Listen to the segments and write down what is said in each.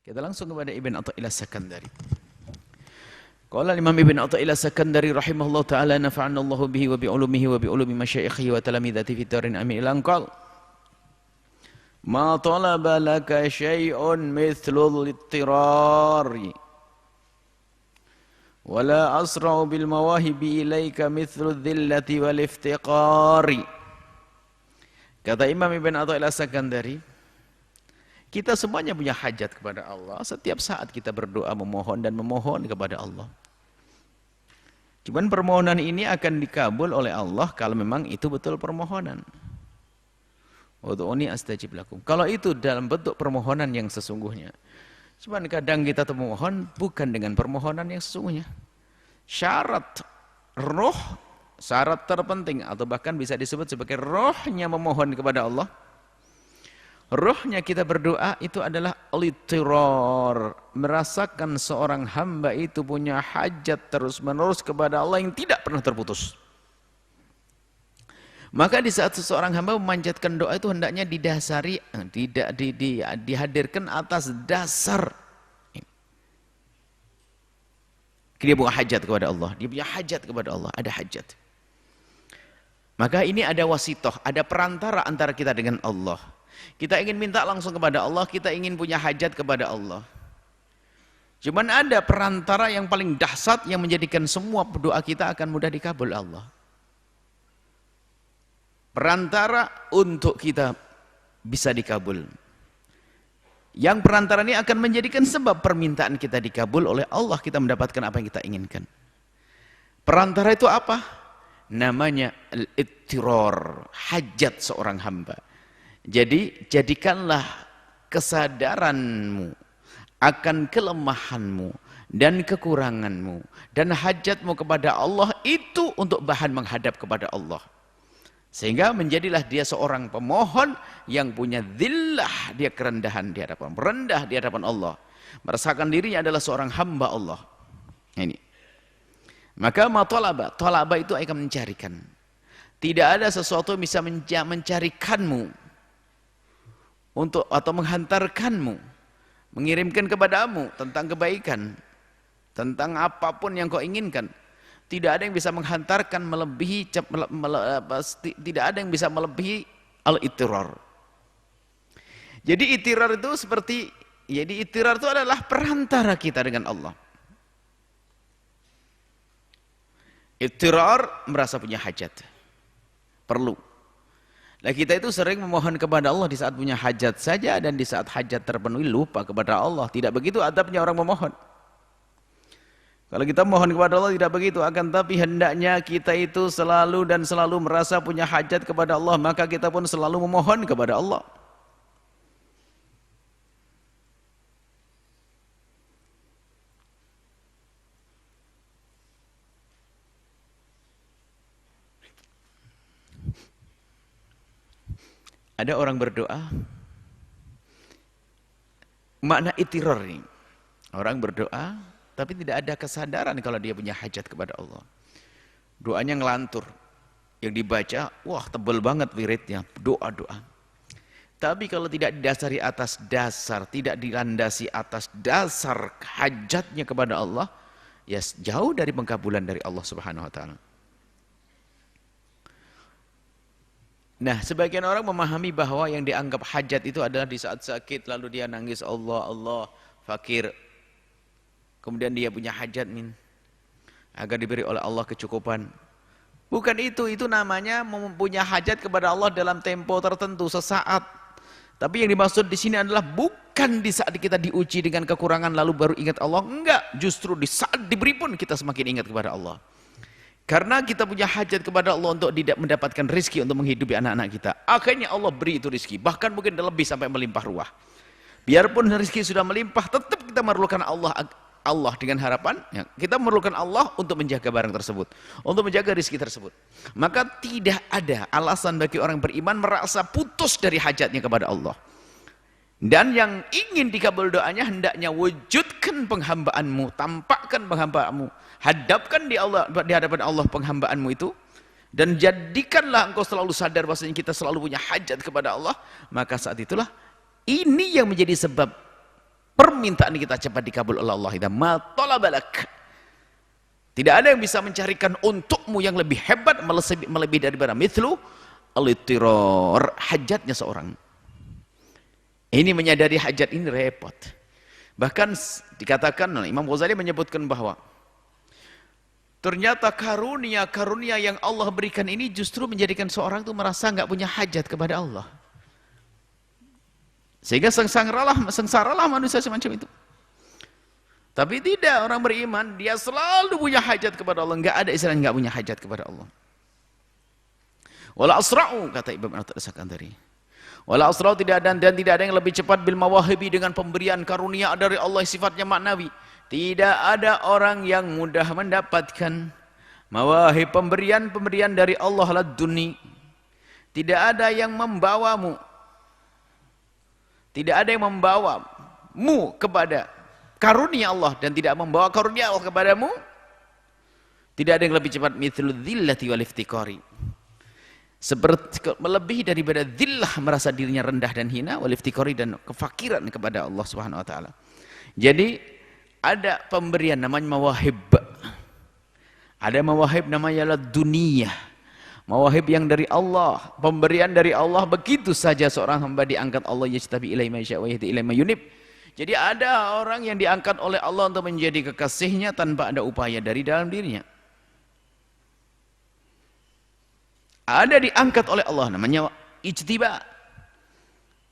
Kita langsung kepada Ibn Athaillah Sakandari. Qala Imam Ibn Athaillah Sakandari rahimahullah ta'ala nafa'anna Allahu bihi wa bi ulumihi wa bi ulumi masyayikhihi wa talamidati fi darin amin ilan qala ma talaba laka syai'un mithlul ittirari wala asra'u bil mawahibi ilaika mithlul dhillati wal iftiqari. Kata Imam Ibn Athaillah Sakandari, kita semuanya punya hajat kepada Allah. Setiap saat kita berdoa memohon dan memohon kepada Allah. Cuman permohonan ini akan dikabul oleh Allah kalau memang itu betul permohonan. Ud'uni astajib lakum. Kalau itu dalam bentuk permohonan yang sesungguhnya. Cuman kadang kita memohon bukan dengan permohonan yang sesungguhnya. Syarat roh, syarat terpenting atau bahkan bisa disebut sebagai rohnya memohon kepada Allah. Rohnya kita berdoa itu adalah al-ittirar, merasakan seorang hamba itu punya hajat terus-menerus kepada Allah yang tidak pernah terputus. Maka di saat seseorang hamba memanjatkan doa itu hendaknya didasari, tidak dihadirkan atas dasar dia punya hajat kepada Allah, dia punya hajat kepada Allah, ada hajat. Maka ini ada wasitoh, ada perantara antara kita dengan Allah. Kita ingin minta langsung kepada Allah, kita ingin punya hajat kepada Allah. Cuman ada perantara yang paling dahsyat yang menjadikan semua doa kita akan mudah dikabul Allah. Perantara untuk kita bisa dikabul. Yang perantara ini akan menjadikan sebab permintaan kita dikabul oleh Allah, kita mendapatkan apa yang kita inginkan. Perantara itu apa? Namanya al-ittirar, hajat seorang hamba. Jadi jadikanlah kesadaranmu akan kelemahanmu dan kekuranganmu dan hajatmu kepada Allah itu untuk bahan menghadap kepada Allah. Sehingga menjadilah dia seorang pemohon yang punya dhillah, dia kerendahan di hadapan, rendah di hadapan Allah. Merasakan dirinya adalah seorang hamba Allah. Ini. Maka talaba itu akan mencarikan. Tidak ada sesuatu yang bisa mencarikanmu untuk atau menghantarkanmu, mengirimkan kepadamu tentang kebaikan, tentang apapun yang kau inginkan. Tidak ada yang bisa menghantarkan melebihi, tidak ada yang bisa melebihi al-ittirar. Jadi ittirar itu seperti, jadi ittirar itu adalah perantara kita dengan Allah. Ittirar merasa punya hajat, perlu. Nah kita itu sering memohon kepada Allah di saat punya hajat saja, dan di saat hajat terpenuhi lupa kepada Allah. Tidak begitu adabnya orang memohon. Kalau kita mohon kepada Allah tidak begitu, akan tapi hendaknya kita itu selalu dan selalu merasa punya hajat kepada Allah, maka kita pun selalu memohon kepada Allah. Ada orang berdoa, makna ittirar ini, orang berdoa tapi tidak ada kesadaran kalau dia punya hajat kepada Allah. Doanya ngelantur, yang dibaca, wah tebel banget wiridnya, doa-doa. Tapi kalau tidak didasari atas dasar, tidak dilandasi atas dasar hajatnya kepada Allah, ya jauh dari pengkabulan dari Allah Subhanahu wa taala. Nah, sebagian orang memahami bahwa yang dianggap hajat itu adalah di saat sakit lalu dia nangis Allah, Allah, fakir. Kemudian dia punya hajat agar diberi oleh Allah kecukupan. Bukan itu namanya mempunyai hajat kepada Allah dalam tempo tertentu sesaat. Tapi yang dimaksud di sini adalah bukan di saat kita diuji dengan kekurangan lalu baru ingat Allah, enggak, justru di saat diberi pun kita semakin ingat kepada Allah. Karena kita punya hajat kepada Allah untuk tidak mendapatkan rizki untuk menghidupi anak-anak kita. Akhirnya Allah beri itu rizki, bahkan mungkin lebih sampai melimpah ruah. Biarpun rizki sudah melimpah, tetap kita memerlukan Allah dengan harapan, ya, kita memerlukan Allah untuk menjaga barang tersebut, untuk menjaga rizki tersebut. Maka tidak ada alasan bagi orang beriman merasa putus dari hajatnya kepada Allah. Dan yang ingin dikabul doanya hendaknya wujudkan penghambaanmu, tampakkan penghambaanmu, hadapkan di hadapan Allah penghambaanmu itu, dan jadikanlah engkau selalu sadar bahwasanya kita selalu punya hajat kepada Allah. Maka saat itulah ini yang menjadi sebab permintaan kita cepat dikabul oleh Allah. Idza ma talabalak. Tidak ada yang bisa mencarikan untukmu yang lebih hebat melebihi daripada mithlu al-ittirar, hajatnya seorang. Ini menyadari hajat ini repot. Bahkan dikatakan Imam Ghazali menyebutkan bahwa ternyata karunia-karunia yang Allah berikan ini justru menjadikan seorang itu merasa nggak punya hajat kepada Allah. Sehingga sengsaralah manusia semacam itu. Tapi tidak, orang beriman dia selalu punya hajat kepada Allah. Enggak ada istilah enggak punya hajat kepada Allah. Wala asra'u, kata Imam At-Sakandari. Wala asra'u, tidak ada dan tidak ada yang lebih cepat bil mawahibi, dengan pemberian karunia dari Allah sifatnya maknawi. Tidak ada orang yang mudah mendapatkan mawahib, pemberian dari Allah laduni. Tidak ada yang membawamu. Tidak ada yang membawamu kepada karunia Allah dan tidak membawa karunia Allah kepadamu. Tidak ada yang lebih cepat mithlu dhillati wal iftiqari, seperti melebihi daripada dhillah, merasa dirinya rendah dan hina, wal iftiqari, dan kefakiran kepada Allah Subhanahu wa taala. Jadi ada pemberian namanya mawahib. Ada mawahib namanya dunia. Mawahib yang dari Allah, pemberian dari Allah, begitu saja seorang hamba diangkat Allah, yajtabi ilaihi ma yasha wa yahdi ilaihi ma yunib. Jadi ada orang yang diangkat oleh Allah untuk menjadi kekasihnya tanpa ada upaya dari dalam dirinya. Ada diangkat oleh Allah, namanya ijtiba.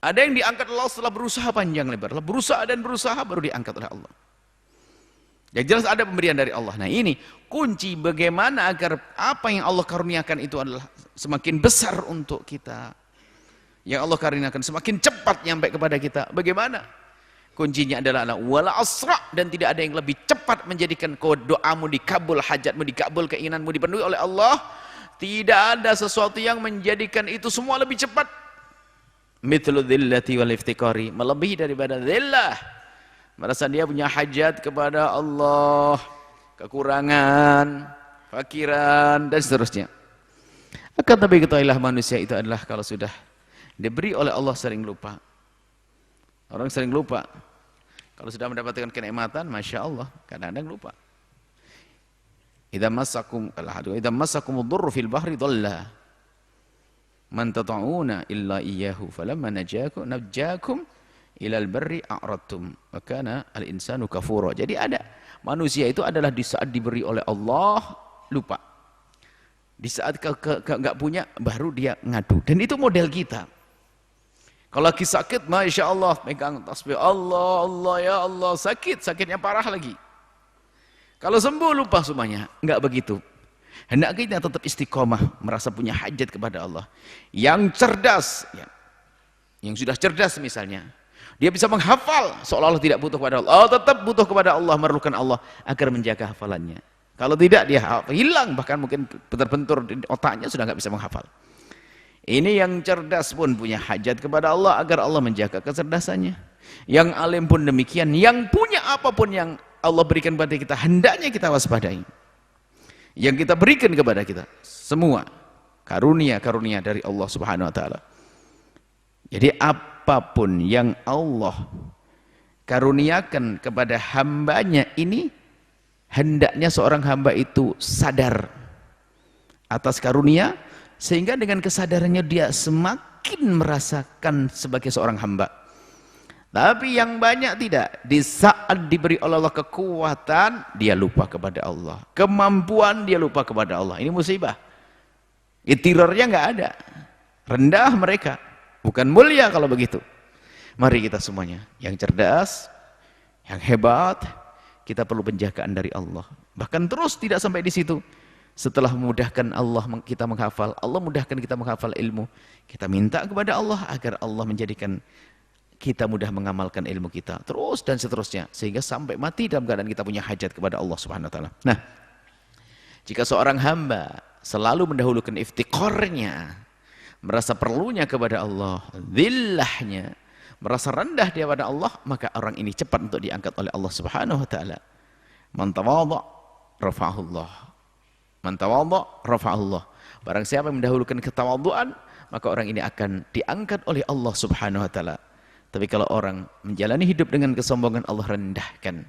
Ada yang diangkat Allah setelah berusaha panjang lebar, berusaha dan berusaha baru diangkat oleh Allah. Yang jelas ada pemberian dari Allah. Nah ini kunci bagaimana agar apa yang Allah karuniakan itu adalah semakin besar untuk kita. Yang Allah karuniakan semakin cepat nyampe kepada kita. Bagaimana? Kuncinya adalah wala asra, dan tidak ada yang lebih cepat menjadikan doamu dikabul, hajatmu dikabul, keinginanmu dipenuhi oleh Allah. Tidak ada sesuatu yang menjadikan itu semua lebih cepat. Mithlu dhillati wal iftiqari, melebihi daripada dhillah, merasa dia punya hajat kepada Allah, kekurangan, fakiran, dan seterusnya. Akan tapi ketahuilah manusia itu adalah kalau sudah diberi oleh Allah sering lupa. Orang sering lupa. Kalau sudah mendapatkan kenikmatan, Masya Allah, kadang-kadang lupa. Idza massakum ad-durru fil bahri dhalla man tata'una illa iyyahu falamma najjakum ilal barri a'radtum wa kana al-insanu kafura. Jadi ada manusia itu adalah di saat diberi oleh Allah lupa. Di saat enggak punya baru dia ngadu. Dan itu model kita. Kalau lagi sakit, Masya Allah, pegang tasbih, Allah, Allah, ya Allah, sakitnya parah lagi. Kalau sembuh lupa semuanya, enggak begitu. Hendak kita tetap istiqomah, merasa punya hajat kepada Allah. Yang cerdas, ya, yang sudah cerdas misalnya, dia bisa menghafal seolah-olah tidak butuh kepada Allah. Oh, tetap butuh kepada Allah, memerlukan Allah agar menjaga hafalannya. Kalau tidak, dia hilang, bahkan mungkin bentur-bentur di otaknya sudah enggak bisa menghafal. Ini yang cerdas pun punya hajat kepada Allah agar Allah menjaga kecerdasannya. Yang alim pun demikian. Yang punya apapun yang Allah berikan kepada kita, hendaknya kita waspadai. Yang kita berikan kepada kita semua karunia-karunia dari Allah Subhanahu wa taala. Jadi apapun yang Allah karuniakan kepada hambanya ini, hendaknya seorang hamba itu sadar atas karunia, sehingga dengan kesadarannya dia semakin merasakan sebagai seorang hamba. Tapi yang banyak tidak. Di saat diberi oleh Allah kekuatan, dia lupa kepada Allah. Kemampuan, dia lupa kepada Allah. Ini musibah. Itirarnya nggak ada. Rendah mereka. Bukan mulia kalau begitu. Mari kita semuanya, yang cerdas, yang hebat, kita perlu penjagaan dari Allah. Bahkan terus tidak sampai di situ. Setelah memudahkan Allah kita menghafal, Allah mudahkan kita menghafal ilmu, kita minta kepada Allah agar Allah menjadikan kita mudah mengamalkan ilmu kita, terus dan seterusnya, sehingga sampai mati dalam keadaan kita punya hajat kepada Allah Subhanahu wa taala. Nah, jika seorang hamba selalu mendahulukan iftiqarnya, merasa perlunya kepada Allah, dhillahnya, merasa rendah dia pada Allah, maka orang ini cepat untuk diangkat oleh Allah Subhanahu wa taala. Man tawadha rafa'ahullah. Man tawadha rafa'ahullah. Barang siapa yang mendahulukan ketawadhuan, maka orang ini akan diangkat oleh Allah Subhanahu wa taala. Tapi kalau orang menjalani hidup dengan kesombongan, Allah rendahkan.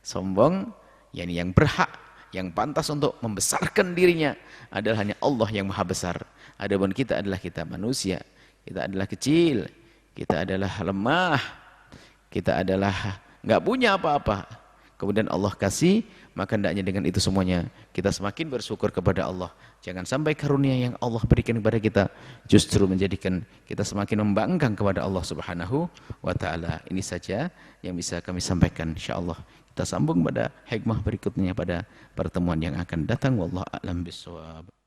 Sombong, yakni yang berhak, yang pantas untuk membesarkan dirinya adalah hanya Allah yang maha besar. Adapun kita adalah kita manusia, kita adalah kecil, kita adalah lemah, kita adalah nggak punya apa-apa. Kemudian Allah kasih, maka hendaknya dengan itu semuanya kita semakin bersyukur kepada Allah. Jangan sampai karunia yang Allah berikan kepada kita justru menjadikan kita semakin membangkang kepada Allah Subhanahu wa taala. Ini saja yang bisa kami sampaikan, insyaallah. Kita sambung pada hikmah berikutnya pada pertemuan yang akan datang. Wallahu a'lam bishawab.